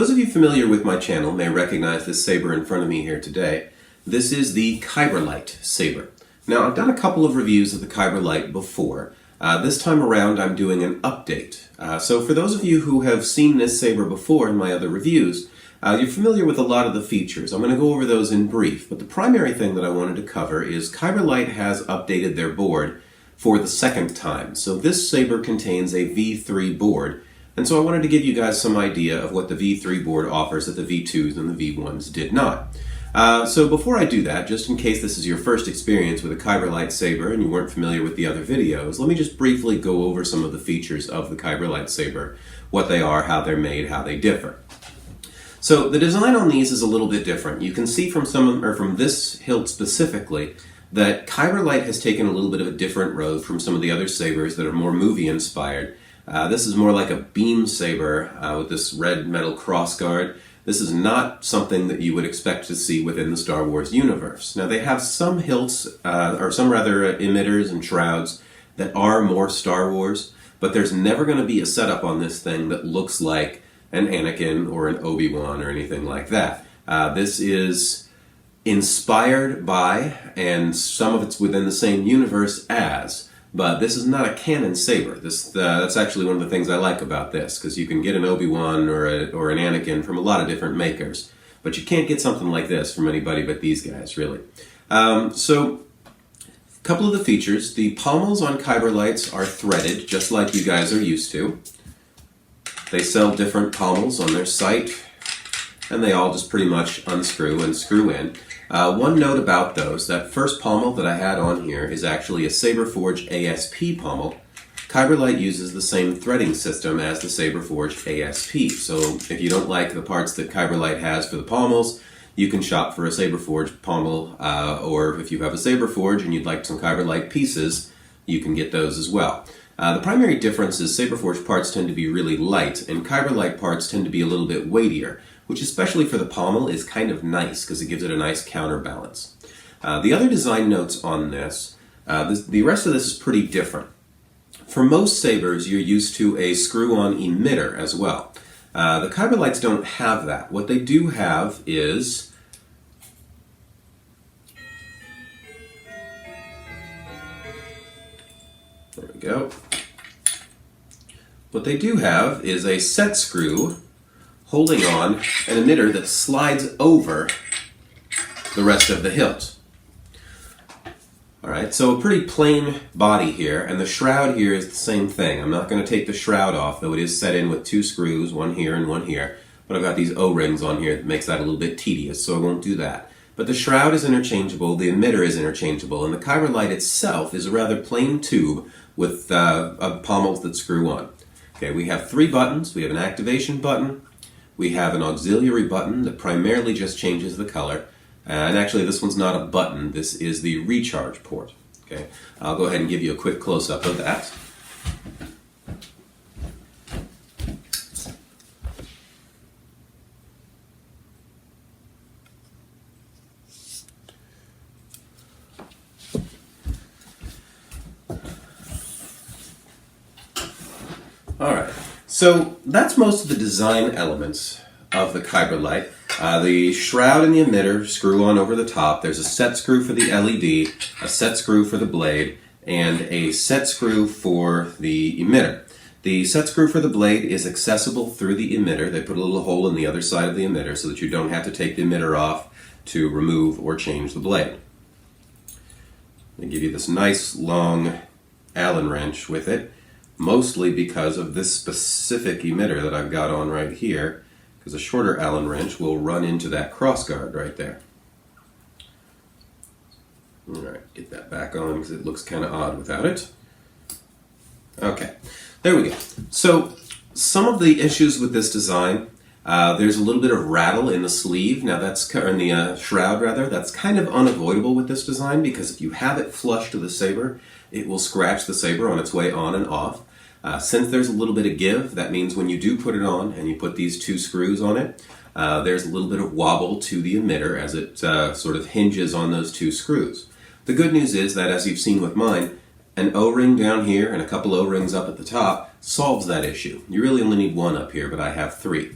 those of you familiar with my channel may recognize this saber in front of me here today. This is the Kyberlight saber. Now, I've done a couple of reviews of the Kyberlight before. This time around I'm doing an update. So for those of you who have seen this saber before in my other reviews, you're familiar with a lot of the features. I'm going to go over those in brief, but the primary thing that I wanted to cover is Kyberlight has updated their board for the second time. So this saber contains a V3 board, and so I wanted to give you guys some idea of what the V3 board offers that the V2s and the V1s did not. So before I do that, just in case this is your first experience with a Kyberlight saber and you weren't familiar with the other videos, let me just briefly go over some of the features of the Kyberlight saber, what they are, how they're made, how they differ. So the design on these is a little bit different. You can see from from this hilt specifically that Kyberlight has taken a little bit of a different road from some of the other sabers that are more movie inspired. This is more like a beam saber with this red metal crossguard. This is not something that you would expect to see within the Star Wars universe. Now they have some hilts, or some rather emitters and shrouds that are more Star Wars, but there's never going to be a setup on this thing that looks like an Anakin or an Obi-Wan or anything like that. This is inspired by, and some of it's within the same universe as, but this is not a canon saber. That's actually one of the things I like about this, because you can get an Obi-Wan or an Anakin from a lot of different makers, but you can't get something like this from anybody but these guys, really. So, a couple of the features. The pommels on Kyberlights are threaded, just like you guys are used to. They sell different pommels on their site, and they all just pretty much unscrew and screw in. One note about those, that first pommel that I had on here is actually a Saber Forge ASP pommel. Kyberlight uses the same threading system as the Saber Forge ASP, so if you don't like the parts that Kyberlight has for the pommels, you can shop for a Saber Forge pommel, or if you have a Saber Forge and you'd like some Kyberlight pieces, you can get those as well. The primary difference is Saberforge parts tend to be really light, and Kyberlight parts tend to be a little bit weightier, which especially for the pommel is kind of nice because it gives it a nice counterbalance. The other design notes on this, the rest of this is pretty different. For most sabers, you're used to a screw-on emitter as well. The Kyberlights don't have that. What they do have is there we go. What they do have is a set screw holding on an emitter that slides over the rest of the hilt. Alright, so a pretty plain body here, and the shroud here is the same thing. I'm not going to take the shroud off, though it is set in with two screws, one here and one here, but I've got these O-rings on here that makes that a little bit tedious, so I won't do that. But the shroud is interchangeable, the emitter is interchangeable, and the Kyberlight itself is a rather plain tube with pommels that screw on. Okay, we have three buttons. We have an activation button, we have an auxiliary button that primarily just changes the color, and actually this one's not a button, this is the recharge port. Okay, I'll go ahead and give you a quick close-up of that. Alright, so that's most of the design elements of the Kyberlight. The shroud and the emitter screw on over the top. There's a set screw for the LED, a set screw for the blade, and a set screw for the emitter. The set screw for the blade is accessible through the emitter. They put a little hole in the other side of the emitter so that you don't have to take the emitter off to remove or change the blade. They give you this nice long Allen wrench with it, mostly because of this specific emitter that I've got on right here, because a shorter Allen wrench will run into that crossguard right there. Alright, get that back on because it looks kind of odd without it. Okay, there we go. So, some of the issues with this design, there's a little bit of rattle in the sleeve. Now that's, or in the shroud rather, that's kind of unavoidable with this design because if you have it flush to the saber, it will scratch the saber on its way on and off. Since there's a little bit of give, that means when you do put it on and you put these two screws on it, there's a little bit of wobble to the emitter as it sort of hinges on those two screws. The good news is that, as you've seen with mine, an O-ring down here and a couple O-rings up at the top solves that issue. You really only need one up here, but I have three.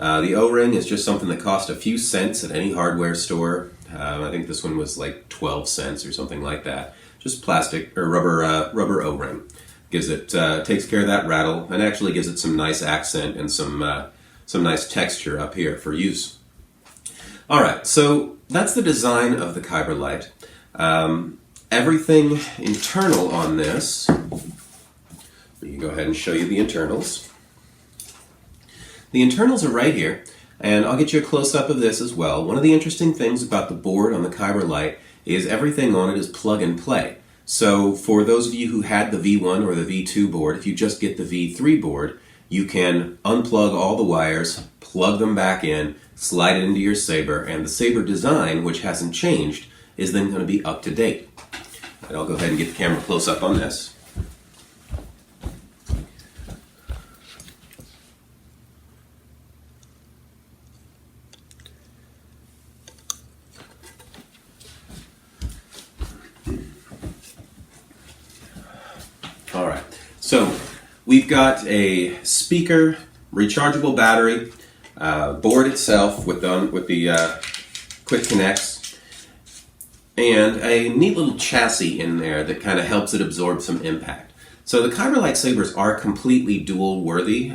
The O-ring is just something that cost a few cents at any hardware store. I think this one was like 12 cents or something like that. Just plastic or rubber O-ring. Gives it takes care of that rattle and actually gives it some nice accent and some nice texture up here for use. All right, so that's the design of the Kyberlight. Everything internal on this. Let me go ahead and show you the internals. The internals are right here, and I'll get you a close-up of this as well. One of the interesting things about the board on the Kyberlight is everything on it is plug and play. So for those of you who had the V1 or the V2 board, if you just get the V3 board, you can unplug all the wires, plug them back in, slide it into your Saber, and the Saber design, which hasn't changed, is then going to be up to date. And I'll go ahead and get the camera close up on this. All right, so we've got a speaker, rechargeable battery, board itself with the quick connects, and a neat little chassis in there that kind of helps it absorb some impact. So the Kyberlight Sabers are completely dual worthy.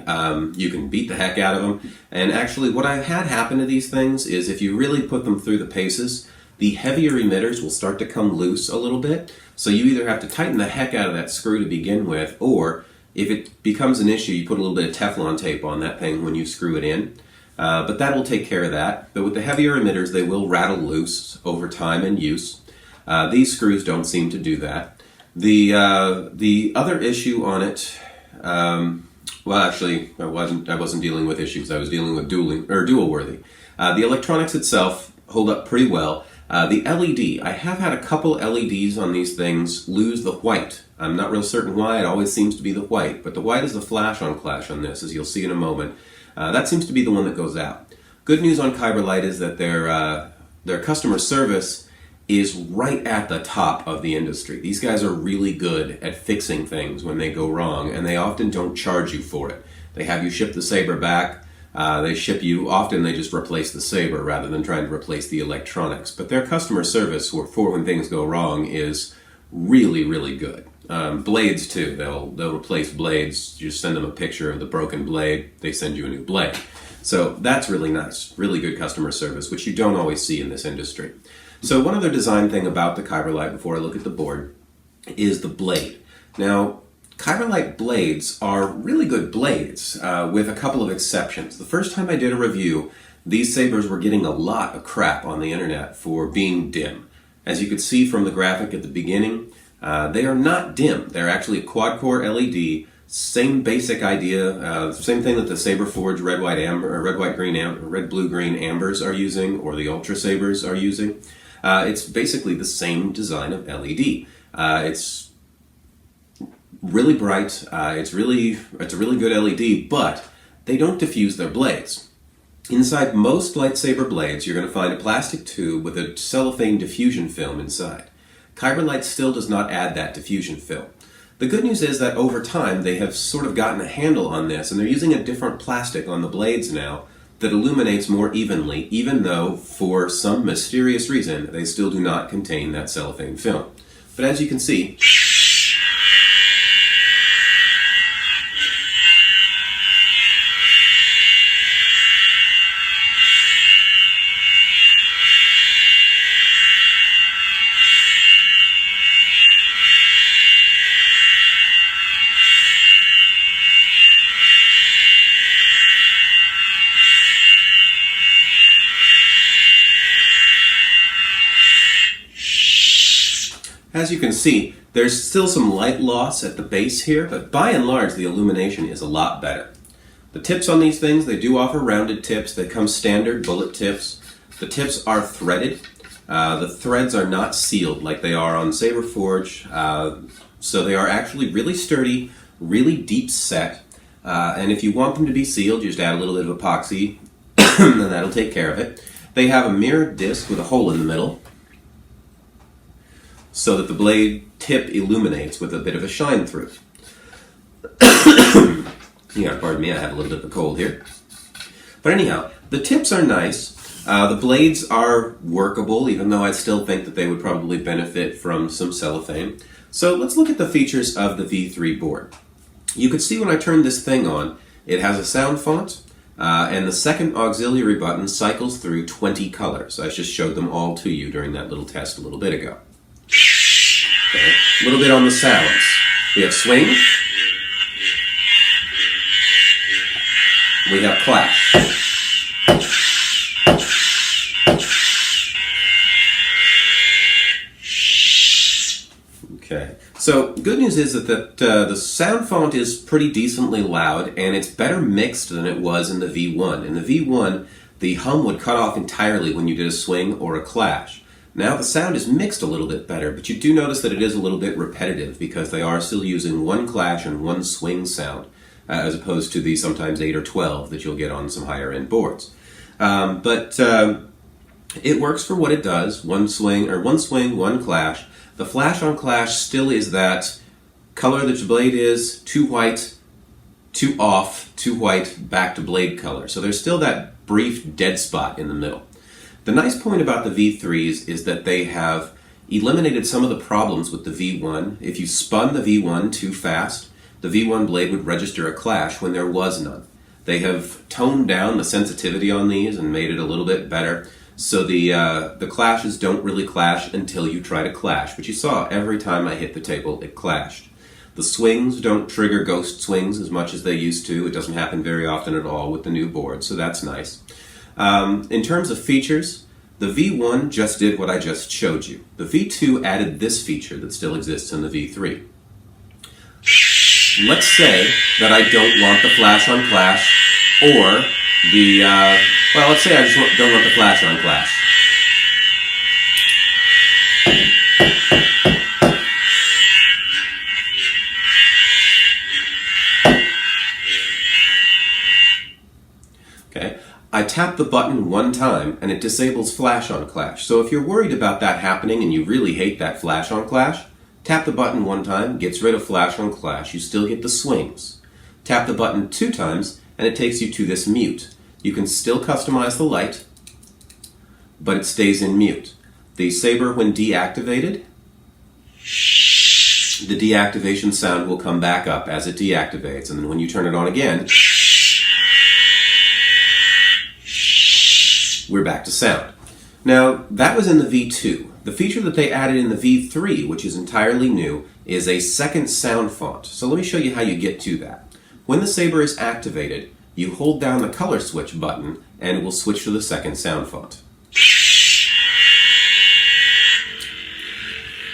You can beat the heck out of them, and actually what I've had happen to these things is if you really put them through the paces, the heavier emitters will start to come loose a little bit. So you either have to tighten the heck out of that screw to begin with, or if it becomes an issue, you put a little bit of Teflon tape on that thing when you screw it in. But that will take care of that. But with the heavier emitters, they will rattle loose over time and use. These screws don't seem to do that. The other issue on it, well, actually, I wasn't dealing with issues. I was dealing with dual worthy. The electronics itself hold up pretty well. The LED, I have had a couple LEDs on these things lose the white. I'm not real certain why. It always seems to be the white, but the white is the flash on clash on this, as you'll see in a moment. That seems to be the one that goes out. Good news on Kyberlight is that their customer service is right at the top of the industry. These guys are really good at fixing things when they go wrong, and they often don't charge you for it. They have you ship the Saber back. They ship you, often they just replace the Saber rather than trying to replace the electronics. But their customer service for when things go wrong is really, really good. Blades too, they'll replace blades. You just send them a picture of the broken blade, they send you a new blade. So that's really nice, really good customer service, which you don't always see in this industry. So one other design thing about the Kyberlight before I look at the board is the blade. Now, Kyberlight blades are really good blades, with a couple of exceptions. The first time I did a review, these Sabers were getting a lot of crap on the internet for being dim. As you could see from the graphic at the beginning, they are not dim. They're actually a quad-core LED, same basic idea, same thing that the Saber Forge red, white, amber, or red, white, green, amber, red, blue, green ambers are using, or the Ultra Sabers are using. It's basically the same design of LED. It's really bright, it's a really good LED, but they don't diffuse their blades. Inside most lightsaber blades, you're going to find a plastic tube with a cellophane diffusion film inside. Kyberlight still does not add that diffusion film. The good news is that over time they have sort of gotten a handle on this, and they're using a different plastic on the blades now that illuminates more evenly, even though for some mysterious reason they still do not contain that cellophane film. But as you can see, there's still some light loss at the base here, but by and large the illumination is a lot better. The tips on these things, they do offer rounded tips. They come standard bullet tips. The tips are threaded. The threads are not sealed like they are on Saber Forge, so they are actually really sturdy, really deep set, and if you want them to be sealed, you just add a little bit of epoxy and that'll take care of it. They have a mirrored disc with a hole in the middle, so that the blade tip illuminates with a bit of a shine through. Yeah, pardon me, I have a little bit of a cold here. But anyhow, the tips are nice. The blades are workable, even though I still think that they would probably benefit from some cellophane. So let's look at the features of the V3 board. You can see when I turn this thing on, it has a sound font, and the second auxiliary button cycles through 20 colors. I just showed them all to you during that little test a little bit ago. Okay. A little bit on the sounds. We have swing. We have clash. Okay, so good news is that the sound font is pretty decently loud, and it's better mixed than it was in the V1. In the V1, the hum would cut off entirely when you did a swing or a clash. Now the sound is mixed a little bit better, but you do notice that it is a little bit repetitive because they are still using one clash and one swing sound, as opposed to the sometimes 8 or 12 that you'll get on some higher end boards. But it works for what it does. One swing, one clash. The flash on clash still is that color that your blade is, too white, too off, too white, back to blade color. So there's still that brief dead spot in the middle. The nice point about the V3s is that they have eliminated some of the problems with the V1. If you spun the V1 too fast, the V1 blade would register a clash when there was none. They have toned down the sensitivity on these and made it a little bit better. So the clashes don't really clash until you try to clash. But you saw every time I hit the table, it clashed. The swings don't trigger ghost swings as much as they used to. It doesn't happen very often at all with the new board, so that's nice. In terms of features, the V1 just did what I just showed you. The V2 added this feature that still exists in the V3. Let's say that I don't want the flash on clash or the, well, let's say I just don't want the flash on clash. Okay, I tap the button one time and it disables flash on clash. So if you're worried about that happening and you really hate that flash on clash, tap the button one time, gets rid of flash on clash, you still get the swings. Tap the button 2 times and it takes you to this mute. You can still customize the light, but it stays in mute. The Saber, when deactivated, the deactivation sound will come back up as it deactivates, and then when you turn it on again, we're back to sound. Now, that was in the V2. The feature that they added in the V3, which is entirely new, is a second sound font. So let me show you how you get to that. When the Saber is activated, you hold down the color switch button and it will switch to the second sound font.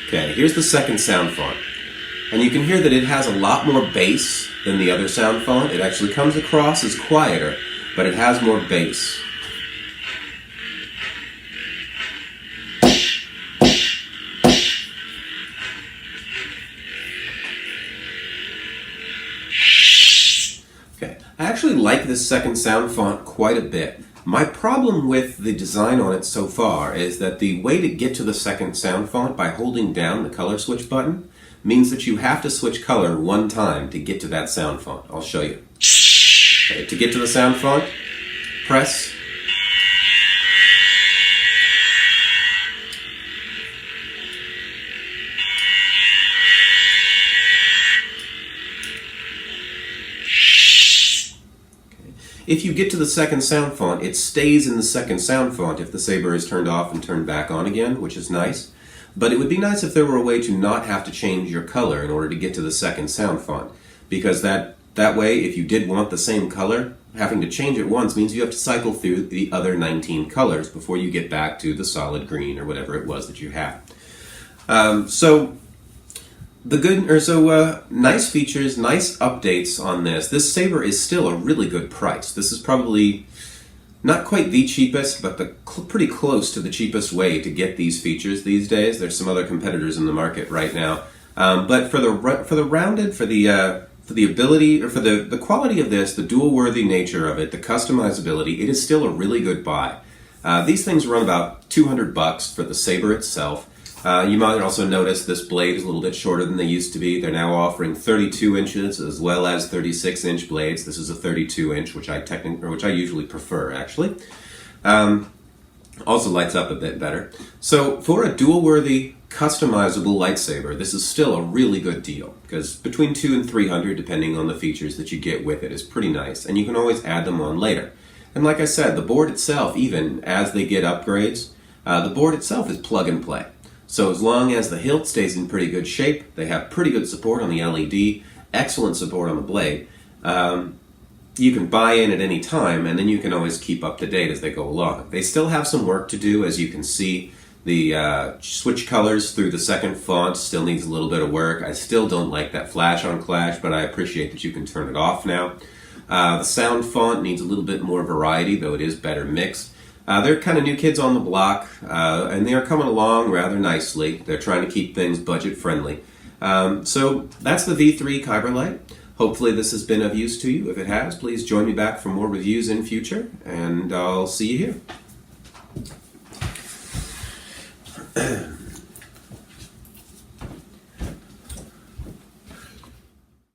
Okay, here's the second sound font. And you can hear that it has a lot more bass than the other sound font. It actually comes across as quieter, but it has more bass. I actually like this second sound font quite a bit. My problem with the design on it so far is that the way to get to the second sound font by holding down the color switch button means that you have to switch color one time to get to that sound font. I'll show you. Okay, to get to the sound font, press If you get to the second sound font, it stays in the second sound font if the Saber is turned off and turned back on again, which is nice. But it would be nice if there were a way to not have to change your color in order to get to the second sound font. Because that way, if you did want the same color, having to change it once means you have to cycle through the other 19 colors before you get back to the solid green or whatever it was that you had. Nice features, nice updates on this. This Saber is still a really good price. This is probably not quite the cheapest, but pretty close to the cheapest way to get these features these days. There's some other competitors in the market right now, but for the ability, or for the quality of this, the dual-worthy nature of it, the customizability, it is still a really good buy. These things run about $200 for the Saber itself. You might also notice this blade is a little bit shorter than they used to be. They're now offering 32 inches as well as 36-inch blades. This is a 32-inch, which I usually prefer, actually. Also lights up a bit better. So for a dual-worthy, customizable lightsaber, this is still a really good deal, because between $200 and $300, depending on the features that you get with it, is pretty nice, and you can always add them on later. And like I said, the board itself, even as they get upgrades, the board itself is plug and play. So as long as the hilt stays in pretty good shape, they have pretty good support on the LED, excellent support on the blade, you can buy in at any time, and then you can always keep up to date as they go along. They still have some work to do, as you can see. The switch colors through the second font still needs a little bit of work. I still don't like that flash on clash, but I appreciate that you can turn it off now. The sound font needs a little bit more variety, though it is better mixed. They're kind of new kids on the block, and they are coming along rather nicely. They're trying to keep things budget friendly. So that's the V3 Kyberlight. Hopefully this has been of use to you. If it has, please join me back for more reviews in future, and I'll see you here.